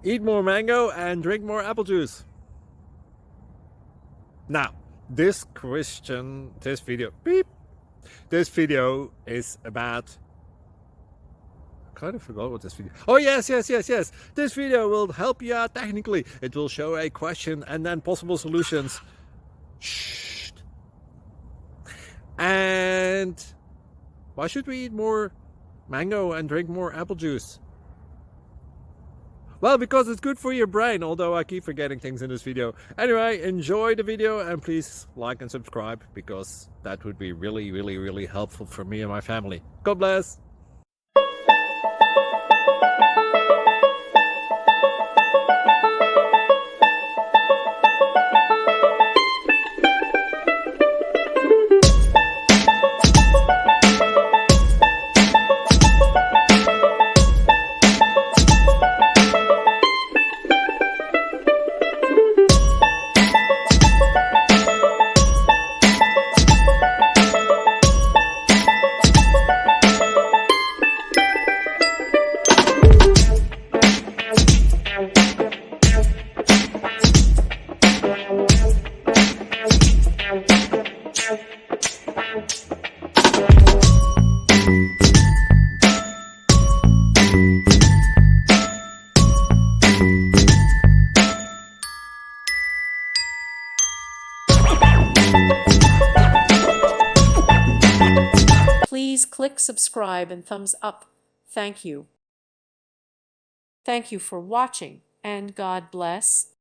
Eat more mango and drink more apple juice. Now, this video is about, I kind of forgot what this video. Oh, yes. This video will help you out technically. It will show a question and then possible solutions. Shh. And why should we eat more mango and drink more apple juice? Well, because it's good for your brain, although I keep forgetting things in this video. Anyway, enjoy the video and please like and subscribe, because that would be really helpful for me and my family. God bless! Please click subscribe and thumbs up. Thank you. Thank you for watching, and God bless.